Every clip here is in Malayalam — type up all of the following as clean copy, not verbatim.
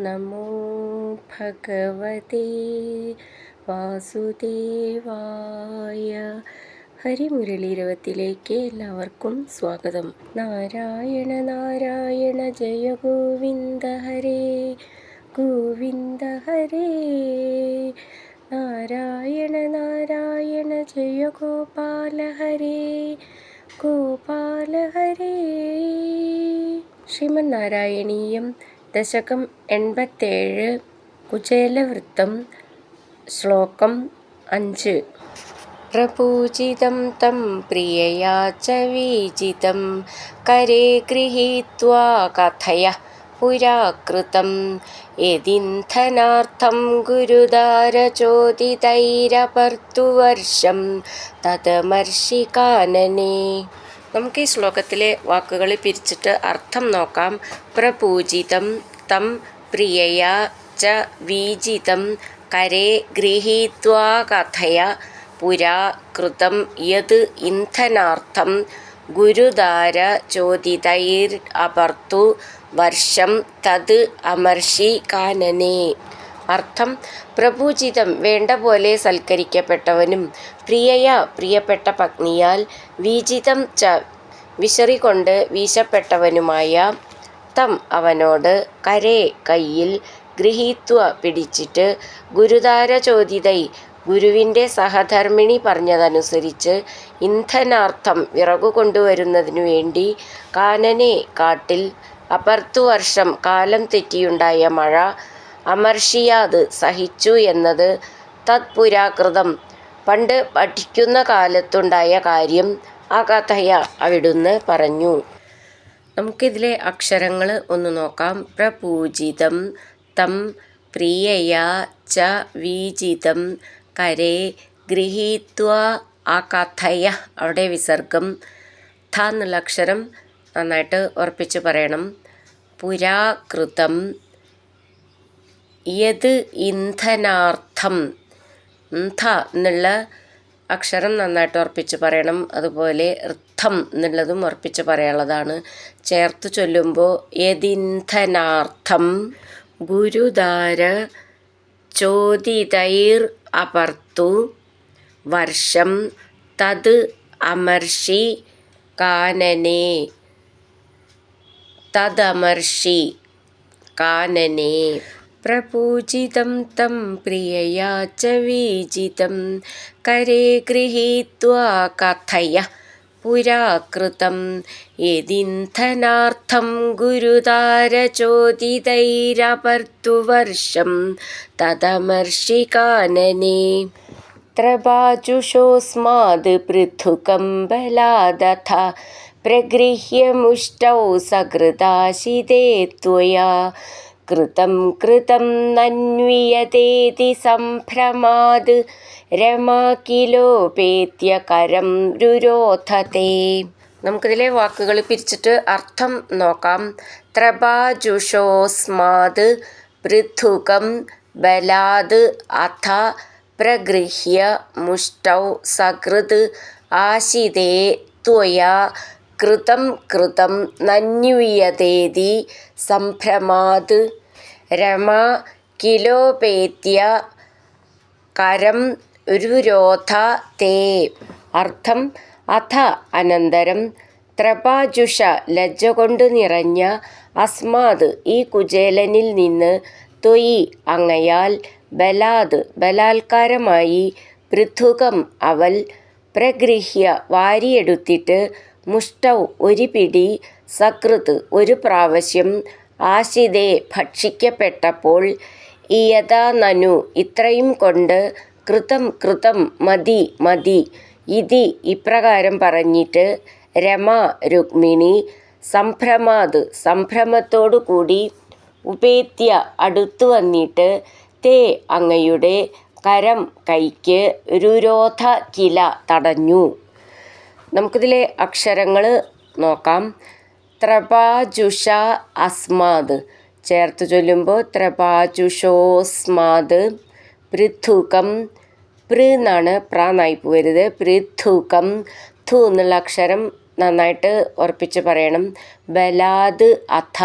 നമോ ഭഗവതേ വാസുദേവായ. ഹരിമുരളീരവത്തിലേക്ക് എല്ലാവർക്കും സ്വാഗതം. നാരായണ നാരായണ ജയ ഗോവിന്ദ ഹരേ ഗോവിന്ദ ഹരേ. നാരായണ നാരായണ ജയ ഗോപാല ഹരേ ഗോപാല ഹരേ. ശ്രീമന്നാരായണീയം ദശകം 87 കുചേലവൃത്തം ശ്ലോകം 5. പ്രപൂജിതം തം പ്രിയയാ ച വീജിതം കരേ ഗൃഹീത്വാ കഥയഃ പുരാ കൃതം യദിന്ധനാർത്ഥം ഗുരുദാരചോദിതൈരപർത്തുവർഷം തദമർഷികാനനേ. നമുക്ക് ഈ ശ്ലോകത്തിലെ വാക്കുകൾ പിരിച്ചിട്ട് അർത്ഥം നോക്കാം. പ്രപൂജിതം തം പ്രിയയാ ച വീജിതം കരേ ഗൃഹീത്വാ കഥയ പുരാ കൃതം യത് ഇന്ധനാർത്ഥം ഗുരുദാര ചോദിതൈർ അപർത്തു വർഷം തത് അമർഷി കാനനേ. അർത്ഥം: പ്രപൂജിതം വേണ്ട പോലെ സൽക്കരിക്കപ്പെട്ടവനും, പ്രിയയ പ്രിയപ്പെട്ട പത്നിയാൽ, വീജിതം ച വിശറി കൊണ്ട് വീശപ്പെട്ടവനുമായ, തം അവനോട്, കരേ കയ്യിൽ, ഗൃഹീത്വ പിടിച്ചിട്ട്, ഗുരുദാര ചോദിതൈ ഗുരുവിൻ്റെ സഹധർമ്മിണി പറഞ്ഞതനുസരിച്ച്, ഇന്ധനാർത്ഥം വിറകു കൊണ്ടുവരുന്നതിനു വേണ്ടി, കാനനെ കാട്ടിൽ, അപർത്തുവർഷം കാലം തെറ്റിയുണ്ടായ മഴ, അമർഷിയാത് സഹിച്ചു എന്നത്, തത്പുരാകൃതം പണ്ട് പഠിക്കുന്ന കാലത്തുണ്ടായ കാര്യം, ആ കഥയ അവിടുന്ന് പറഞ്ഞു. നമുക്കിതിലെ അക്ഷരങ്ങൾ ഒന്ന് നോക്കാം. പ്രപൂജിതം തം പ്രിയയാ ച വീജിതം കരേ ഗൃഹീത്വാ അകഥയ. അവിടെ വിസർഗം. ഥ എന്നുള്ള അക്ഷരം നന്നായിട്ട് ഉറപ്പിച്ച് പറയണം. പുരാകൃതം യത് ഇന്ധനാർത്ഥം. ഥ എന്നുള്ള അക്ഷരം നന്നായിട്ട് ഉറപ്പിച്ച് പറയണം. അതുപോലെ ഋദ്ധം എന്നുള്ളതും ഉറപ്പിച്ച് പറയാനുള്ളതാണ്. ചേർത്ത് ചൊല്ലുമ്പോൾ യദിന്ധനാർത്ഥം ഗുരുദാര ചോദിതൈർ അപർത്തു വർഷം തത് അമർഷി കാനനേ. തദമർഷി കാനനേ. പ്രപൂജിതം തം പ്രിയയാ ച വീജിതം കരേ ഗൃഹീത്വാ കഥയഃ പുരാ കൃതം യദിന്ധനാർത്ഥം ഗുരുദാര ചോദിതൈരപർത്തു വർഷം തദമർഷി കാനനേ. ത്രപാചുഷോസ്മാദ് പൃഥുകം ബലാദഥ പ്രഗൃഹ്യ മുഷ്ടൗ സകൃതാശിതേ ത്വയാ കൃതം കൃതം നന്വിയതേതി സംഭ്രമാദ് രമാ കിലോപേത്യ കരം രുരോധതേ. നമുക്കിതിലെ വാക്കുകൾ പിരിച്ചിട്ട് അർത്ഥം നോക്കാം. ത്രപാജുഷോസ്മാദ് പൃഥുകം ബലാദ് അഥ പ്രഗൃഹ്യ മുഷ്ടൗ സകൃത് ആശിതേ ത്വയാ കൃതം കൃതം നന്യുയതേതി സംഭ്രമാദ് രമാ കിലോപേത്യ കരം രുരോധ തേ. അർത്ഥം: അഥ അനന്തരം, ത്രപാജുഷ ലജ്ജ കൊണ്ട് നിറഞ്ഞ, അസ്മാത് ഈ കുചേലനിൽ നിന്ന്, ത്വയി അങ്ങയാൽ, ബലാത് ബലാത്കാരമായി, പൃഥുകം അവൽ, പ്രഗൃഹ്യ വാരിയെടുത്തിട്ട്, മുഷ്ടൗ ഒരു പിടി, സകൃത് ഒരു പ്രാവശ്യം, ആശിതേ ഭക്ഷിക്കപ്പെട്ടപ്പോൾ, ഇയതാ നനു ഇത്രയും കൊണ്ട്, കൃതം കൃതം മതി മതി, ഇതി ഇപ്രകാരം പറഞ്ഞിട്ട്, രമ രുക്മിണി, സംഭ്രമാത് സംഭ്രമത്തോടു കൂടി, ഉപേത്യ അടുത്തു വന്നിട്ട്, തേ അങ്ങയുടെ, കരം കൈക്ക്, രുരോധ കില തടഞ്ഞു. നമുക്കിതിലെ അക്ഷരങ്ങൾ നോക്കാം. ത്രപാജുഷ അസ്മാദ് ചേർത്ത് ചൊല്ലുമ്പോൾ ത്രപാജുഷോസ്മാദ്. പൃഥുകം പൃ എന്നാണ് പ്രാന്നായിപ്പ് വരുന്നത്. പൃഥുകം ഥു എന്നുള്ള അക്ഷരം നന്നായിട്ട് ഉറപ്പിച്ച് പറയണം. ബലാദ് അഥ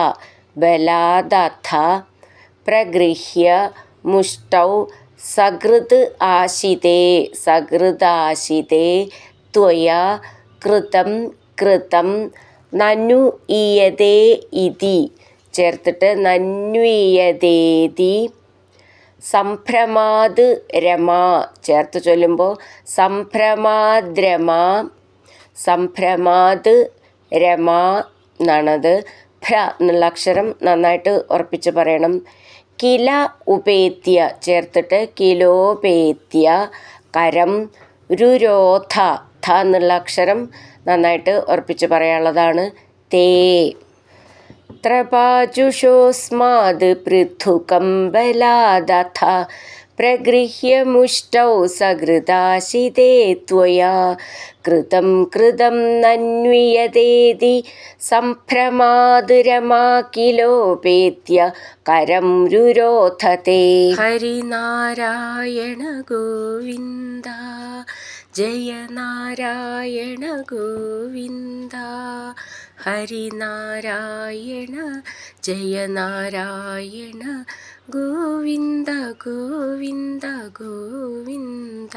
ബലാദഥ പ്രഗൃഹ്യ മുഷ്ടൗ സകൃത് ആശിതേ ത്വയാ കൃതം കൃതം നനു ഈയതേ ഇതി ചേർത്തിട്ട് നന്വീയതേതി സംഭ്രമാത് രമ ചേർത്ത് ചൊല്ലുമ്പോൾ സംഭ്രമാത് രമ എന്നാണത്. ഭ്ര എന്നുള്ള അക്ഷരം നന്നായിട്ട് ഉറപ്പിച്ച് പറയണം. കില ഉപേത്യ ചേർത്തിട്ട് കിലോപേത്യ കരം രുരോധ ധ എന്നുള്ള അക്ഷരം നന്നായിട്ട് ഉറപ്പിച്ച് പറയാനുള്ളതാണ്. തേ ത്രപാജുഷോസ്മാത് പൃഥുകം ബലാദഥ പ്രഗൃഹ്യ മുഷ്ടൗ സകൃതാശിതേ ത്വയാ കൃതം കൃതം നന്വിയതേതി സംഭ്രമാത് രമാ കിലോപേത്യ കരം രുരോധതേ. ഹരിനാരായണ ഗോവിന്ദ ജയ നാരായണ ഗോവിന്ദ ഹരിനാരായണ ജയ നാരായണ ഗോവിന്ദ ഗോവിന്ദ ഗോവിന്ദ.